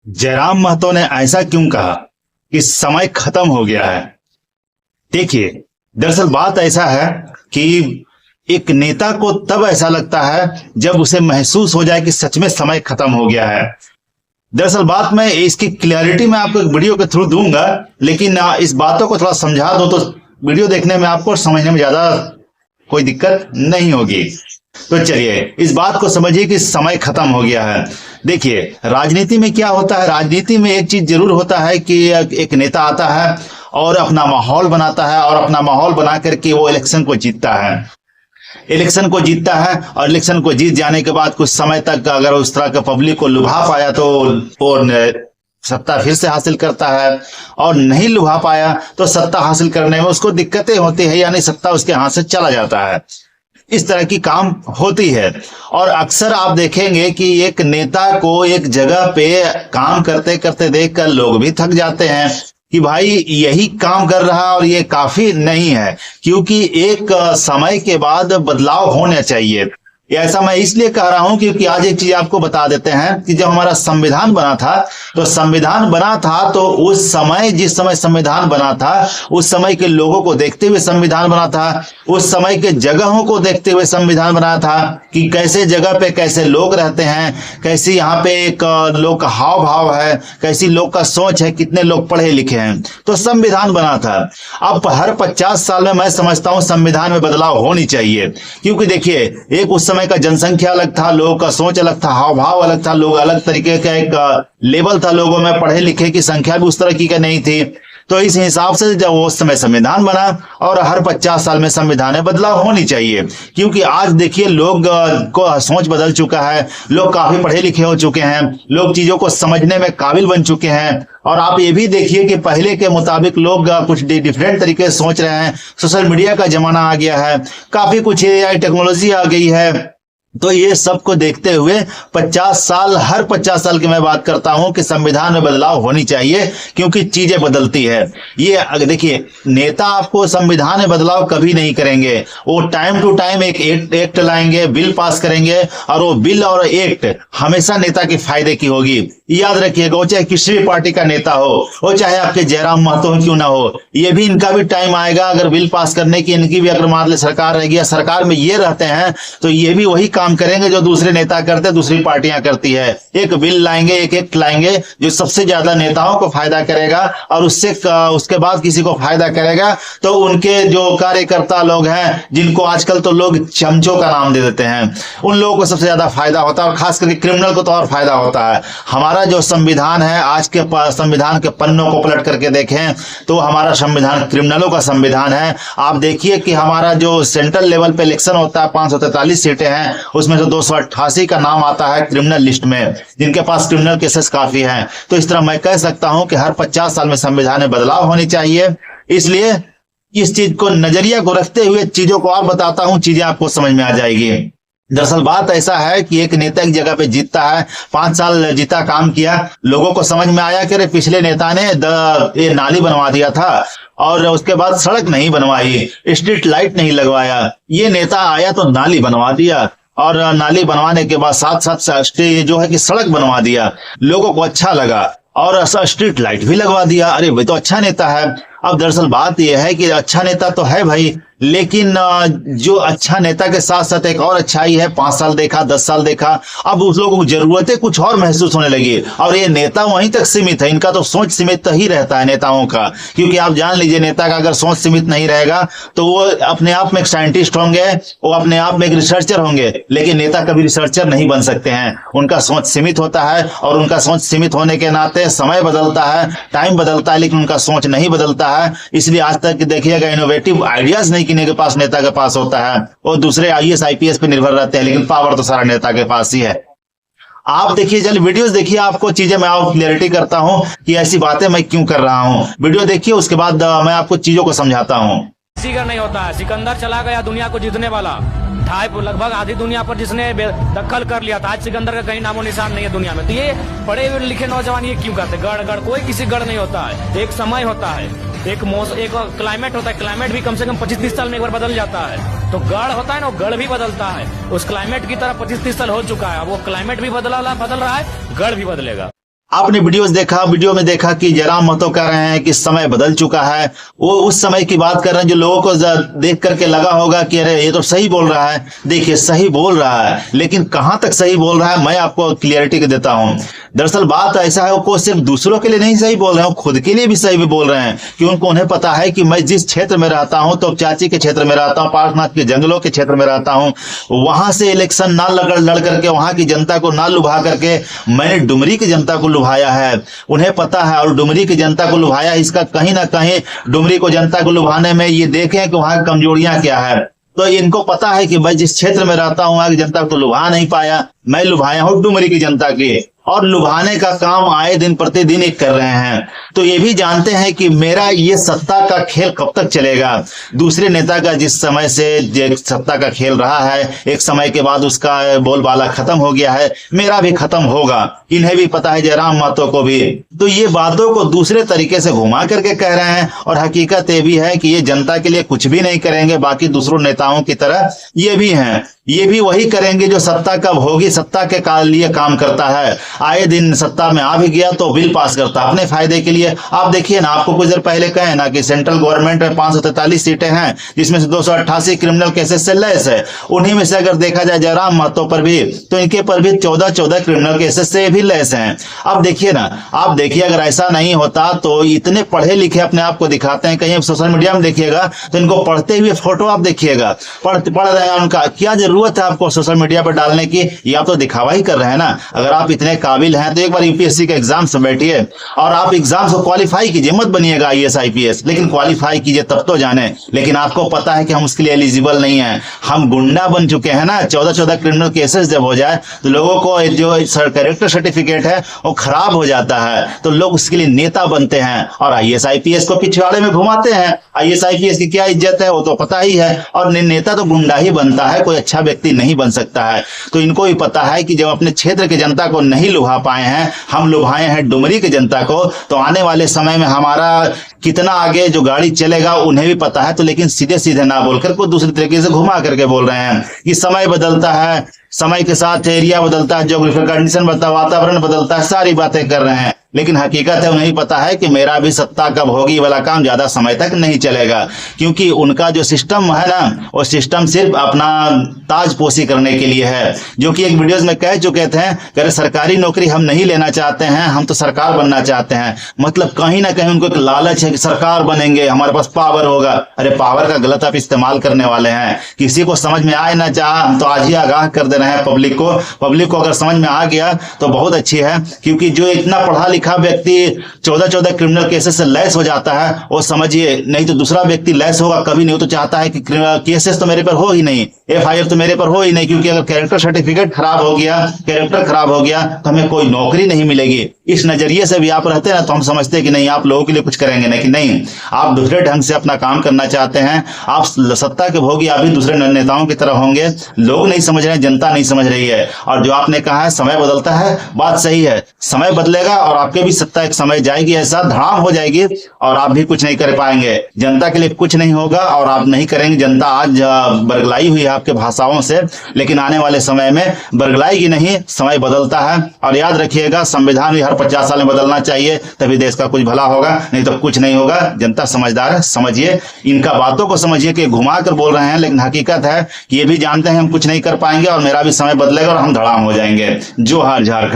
जयराम महतो ने ऐसा क्यों कहा कि समय खत्म हो गया है। देखिए, दरअसल बात ऐसा है कि एक नेता को तब ऐसा लगता है जब उसे महसूस हो जाए कि सच में समय खत्म हो गया है। दरअसल बात मैं इसकी क्लैरिटी मैं आपको एक वीडियो के थ्रू दूंगा, लेकिन इस बातों को थोड़ा समझा दो तो वीडियो देखने में आपको समझने में ज्यादा कोई दिक्कत नहीं होगी। तो चलिए इस बात को समझिए कि समय खत्म हो गया है। देखिए, राजनीति में क्या होता है, राजनीति में एक चीज जरूर होता है कि एक नेता आता है और अपना माहौल बनाता है और अपना माहौल बना करके वो इलेक्शन को जीतता है। इलेक्शन को जीतता है और इलेक्शन को जीत जाने के बाद कुछ समय तक अगर उस तरह का पब्लिक को लुभा पाया तो वो सत्ता फिर से हासिल करता है, और नहीं लुभा पाया तो सत्ता हासिल करने में उसको दिक्कतें होती है, यानी सत्ता उसके हाथ से चला जाता है। इस तरह की काम होती है। और अक्सर आप देखेंगे कि एक नेता को एक जगह पे काम करते करते देखकर लोग भी थक जाते हैं कि भाई यही काम कर रहा और ये काफी नहीं है, क्योंकि एक समय के बाद बदलाव होना चाहिए। ऐसा मैं इसलिए कह रहा हूं क्योंकि आज एक चीज आपको बता देते हैं कि जब हमारा संविधान बना था तो उस समय, जिस समय संविधान बना था उस समय के लोगों को देखते हुए संविधान बना था, उस समय के जगहों को देखते हुए संविधान बना था कि कैसे जगह पे कैसे लोग रहते हैं, कैसी यहाँ पे एक लोग का हाव भाव है, कैसी लोग का सोच है, कितने लोग पढ़े लिखे हैं, तो संविधान बना था। अब हर 50 साल में मैं समझता हूं संविधान में बदलाव होनी चाहिए, क्योंकि देखिए एक उस समय का जनसंख्या अलग था, लोगों का सोच अलग था, हाव भाव अलग था, लोग अलग तरीके का एक लेवल था लोगों में, पढ़े लिखे की संख्या भी उस तरह की नहीं थी। तो इस हिसाब से जब उस समय संविधान बना और हर 50 साल में संविधान में बदलाव होनी चाहिए, क्योंकि आज देखिए लोग को सोच बदल चुका है, लोग काफी पढ़े लिखे हो चुके हैं, लोग चीजों को समझने में काबिल बन चुके हैं। और आप ये भी देखिए कि पहले के मुताबिक लोग कुछ डिफरेंट तरीके से सोच रहे हैं। सोशल मीडिया का जमाना आ गया है, काफी कुछ AI टेक्नोलॉजी आ गई है। तो ये सब को देखते हुए 50 साल, हर 50 साल की मैं बात करता हूं कि संविधान में बदलाव होनी चाहिए, क्योंकि चीजें बदलती है। ये अगर देखिए, नेता आपको संविधान में बदलाव कभी नहीं करेंगे, वो टाइम टू टाइम एक एक्ट लाएंगे, बिल पास करेंगे, और वो बिल और एक्ट हमेशा नेता के फायदे की होगी। याद रखिएगा, वो चाहे किसी भी पार्टी का नेता हो, वो चाहे आपके जयराम महतो क्यों ना हो, ये भी इनका भी टाइम आएगा अगर बिल पास करने की, इनकी भी अगर मान ली सरकार रहेगी या सरकार में ये रहते हैं तो ये भी वही काम करेंगे जो दूसरे नेता करते, दूसरी पार्टियां करती है। एक बिल लाएंगे, एक एक्ट लाएंगे जो सबसे ज्यादा नेताओं को फायदा करेगा और उसके बाद किसी को फायदा करेगा। तो उनके जो कार्यकर्ता लोग हैं, जिनको आजकल तो लोग चमचों का नाम दे देते हैं, उन लोगों को सबसे ज्यादा फायदा होता है, और खास करके क्रिमिनल को तो और फायदा होता है। हमारा जो संविधान है, आज के संविधान के पन्नों को पलट करके देखें तो हमारा संविधान क्रिमिनलों का संविधान है। आप देखिए कि हमारा जो सेंट्रल लेवल पे इलेक्शन होता है, 543 सीटें हैं, उसमें से 288 का नाम आता है क्रिमिनल लिस्ट में, जिनके पास क्रिमिनल केसेस काफी हैं। तो इस तरह मैं कह सकता हूं कि हर 50 साल में संविधान में बदलाव होनी चाहिए। इसलिए इस चीज को, नजरिया को रखते हुए चीजों को और बताता हूं, चीजें आपको समझ में आ जाएगी। दरअसल बात ऐसा है कि एक नेता एक जगह पे जीतता है, 5 साल जीता, काम किया, लोगों को समझ में आया कि पिछले नेता ने ये नाली बनवा दिया था और उसके बाद सड़क नहीं बनवाई, स्ट्रीट लाइट नहीं लगवाया, ये नेता आया तो नाली बनवा दिया, और नाली बनवाने के बाद साथ साथ जो है कि सड़क बनवा दिया, लोगों को अच्छा लगा, और स्ट्रीट लाइट भी लगवा दिया। अरे भाई, तो अच्छा नेता है। अब दरअसल बात यह है कि अच्छा नेता तो है भाई, लेकिन जो अच्छा नेता के साथ साथ एक और अच्छाई है, 5 साल देखा, 10 साल देखा, अब उस लोगों को जरूरतें कुछ और महसूस होने लगी, और ये नेता वहीं तक सीमित है। इनका तो सोच सीमित ही रहता है नेताओं का, क्योंकि आप जान लीजिए नेता का अगर सोच सीमित नहीं रहेगा तो वो अपने आप में एक साइंटिस्ट होंगे, वो अपने आप में एक रिसर्चर होंगे, लेकिन नेता कभी रिसर्चर नहीं बन सकते हैं। उनका सोच सीमित होता है, और उनका सोच सीमित होने के नाते समय बदलता है, टाइम बदलता है, लेकिन उनका सोच नहीं बदलता है। इसलिए आज तक देखिएगा इनोवेटिव आइडियाज नहीं किसी के पास, नेता के पास होता है, वो दूसरे IAS IPS पे निर्भर रहते हैं, लेकिन पावर तो सारा नेता के पास ही है। आप देखिए, चलिए वीडियोस देखिए, आपको चीजें मैं आपको क्लियरिटी करता हूं कि ऐसी बातें मैं क्यों कर रहा हूं। वीडियो देखिए, उसके बाद मैं आपको चीजों को समझाता हूं। सीकर नहीं होता है, सिकंदर चला गया दुनिया को जीतने वाला, लगभग आधी दुनिया पर जिसने दखल कर लिया था। आज सिकंदर का कहीं नामो निशान नहीं है दुनिया में। तो ये पढ़े हुए लिखे नौजवान ये क्यों करते? गढ़ कोई किसी गढ़ नहीं होता है, एक समय होता है, एक क्लाइमेट होता है, क्लाइमेट भी कम से कम 25-30 साल में एक बार बदल जाता है। तो गढ़ होता है ना, वो गढ़ भी बदलता है, उस क्लाइमेट की तरह 25-30 साल हो चुका है, वो क्लाइमेट भी बदल रहा है, गढ़ भी बदलेगा। आपने वीडियो में देखा कि जयराम महतो कह रहे हैं कि समय बदल चुका है। वो उस समय की बात कर रहे हैं जो लोगों को देख करके लगा होगा कि अरे ये तो सही बोल रहा है। देखिए सही बोल रहा है, लेकिन कहां तक सही बोल रहा है मैं आपको क्लियरिटी देता हूं। दरअसल बात ऐसा है, वो सिर्फ दूसरों के लिए नहीं सही बोल रहे हैं, खुद के लिए भी सही भी बोल रहे हैं कि उन्हें पता है कि मैं जिस क्षेत्र में रहता हूं, तो चाची के क्षेत्र में रहता हूं, पार्कनाथ के जंगलों के क्षेत्र में रहता हूं, वहां से इलेक्शन ना लड़ करके वहां की जनता को ना लुभा करके मैंने डुमरी की जनता को लुभाया है। उन्हें पता है, और डुमरी की जनता को लुभाया, इसका कहीं ना कहीं डुमरी को जनता को लुभाने में ये देखें कि वहां की कमजोरियां क्या है। तो इनको पता है कि मैं जिस क्षेत्र में रहता हूं वहां की जनता को लुभा नहीं पाया, मैं लुभाया हूं डुमरी की जनता की, और लुभाने का काम आए दिन प्रतिदिन एक कर रहे हैं। तो ये भी जानते हैं कि मेरा ये सत्ता का खेल कब तक चलेगा। दूसरे नेता का जिस समय से सत्ता का खेल रहा है, एक समय के बाद उसका बोलबाला खत्म हो गया है, मेरा भी खत्म होगा। इन्हें भी पता है, जयराम महतो को भी। तो ये बातों को दूसरे तरीके से घुमा करके कह रहे हैं, और हकीकत ये भी है कि ये जनता के लिए कुछ भी नहीं करेंगे। बाकी दूसरों नेताओं की तरह ये भी हैं, ये भी वही करेंगे जो सत्ता कब होगी, सत्ता के लिए काम करता है। आए दिन सत्ता में आ भी गया तो बिल पास करता है अपने फायदे के लिए। आप देखिए ना, आपको कुछ देर पहले कहे ना कि सेंट्रल गवर्नमेंट में 543 सीटें हैं, जिसमें से 288 क्रिमिनल केसेस से लैस है। उन्हीं में से अगर देखा जाए जयराम महतो पर भी, तो इनके पर भी 14 क्रिमिनल केसेस से भी लैस हैं। अब देखिए ना, आप देखिए अगर ऐसा नहीं होता तो इतने पढ़े लिखे अपने आप को दिखाते हैं, कहीं सोशल मीडिया में देखिएगा तो इनको पढ़ते हुए फोटो आप देखिएगा, पढ़ रहे हैं। उनका क्या जरूरत है आपको सोशल मीडिया पर डालने की, ये आप तो दिखावा ही कर रहे हैं ना। अगर आप इतने काबिल हैं तो एक बार यूपीएससी के एग्जाम से बैठिए और आप एग्जाम को क्वालिफाई कीजिए। मत बनिएगा आईएएस आईपीएस, लेकिन क्वालिफाई कीजिए तब तो जाने। लेकिन आपको पता है कि हम उसके लिए एलिजिबल नहीं है, हम गुंडा बन चुके हैं ना। 14 क्रिमिनल केसेस जब हो जाए तो लोगों को जो कैरेक्टर सर्टिफिकेट है वो खराब हो जाता है, तो लोग उसके लिए नेता बनते हैं और आईएएस आईपीएस को पिछवाड़े में घुमाते हैं। आईएएस आईपीएस की क्या इज्जत है वो तो पता ही है, और नेता तो गुंडा ही बनता है, कोई अच्छा व्यक्ति नहीं बन सकता है। तो इनको भी पता है कि जब अपने क्षेत्र की जनता को नहीं लुभा पाए हैं, हम लुभाए हैं डुमरी की जनता को, तो आने वाले समय में हमारा कितना आगे जो गाड़ी चलेगा उन्हें भी पता है। तो लेकिन सीधे सीधे ना बोलकर को दूसरे तरीके से घुमा करके बोल रहे हैं कि समय बदलता है, समय के साथ एरिया बदलता है, ज्योग्राफिकल कंडीशन बदलता है, वातावरण बदलता है, सारी बातें कर रहे हैं। लेकिन हकीकत है उन्हें पता है कि मेरा भी सत्ता कब होगी वाला काम ज्यादा समय तक नहीं चलेगा, क्योंकि उनका जो सिस्टम है ना, वो सिस्टम सिर्फ अपना ताजपोशी करने के लिए है। जो कि एक वीडियोस में कह चुके थे कि सरकारी नौकरी हम नहीं लेना चाहते हैं, हम तो सरकार बनना चाहते हैं। मतलब कहीं ना कहीं उनको एक लालच है कि सरकार बनेंगे, हमारे पास पावर होगा। अरे पावर का गलत आप इस्तेमाल करने वाले हैं। किसी को समझ में आए ना चाह, हम तो आज ही आगाह कर दे रहे हैं पब्लिक को अगर समझ में आ गया तो बहुत अच्छी है, क्योंकि जो इतना पढ़ा लिखा व्यक्ति 14 क्रिमिनल केसेस से लैस हो जाता है वो समझिए, नहीं तो दूसरा व्यक्ति लैस होगा कभी नहीं। तो चाहता है कि केसेस तो मेरे पर हो ही नहीं, एफआईआर तो मेरे पर हो ही नहीं, क्योंकि अगर कैरेक्टर सर्टिफिकेट खराब हो गया, कैरेक्टर खराब हो गया तो हमें कोई नौकरी नहीं मिलेगी। इस नजरिए से भी आप रहते हैं ना, तो हम समझते हैं कि नहीं आप लोगों के लिए कुछ करेंगे, लेकिन नहीं, आप दूसरे ढंग से अपना काम करना चाहते हैं। आप सत्ता के भोगी, आप भी दूसरे नेताओं की तरह होंगे। लोग नहीं समझ रहे हैं, जनता नहीं समझ रही है। और जो आपने कहा है समय बदलता है, बात सही है, समय बदलेगा और आपके भी सत्ता एक समय जाएगी, ऐसा धड़ाम हो जाएगी और आप भी कुछ नहीं कर पाएंगे। जनता के लिए कुछ नहीं होगा और आप नहीं करेंगे। जनता आज बरगलाई हुई है आपके भाषाओं से, लेकिन आने वाले समय में बरगलाएगी नहीं, समय बदलता है। और याद रखिएगा, संविधान भी हर 50 साल में बदलना चाहिए, तभी देश का कुछ भला होगा, नहीं तो कुछ नहीं होगा। जनता समझदार है, समझिए, इनका बातों को समझिए कि घुमा कर बोल रहे हैं, लेकिन हकीकत है कि ये भी जानते हैं हम कुछ नहीं कर पाएंगे और मेरा भी समय बदलेगा और हम धड़ाम हो जाएंगे। जोहार झारखंड।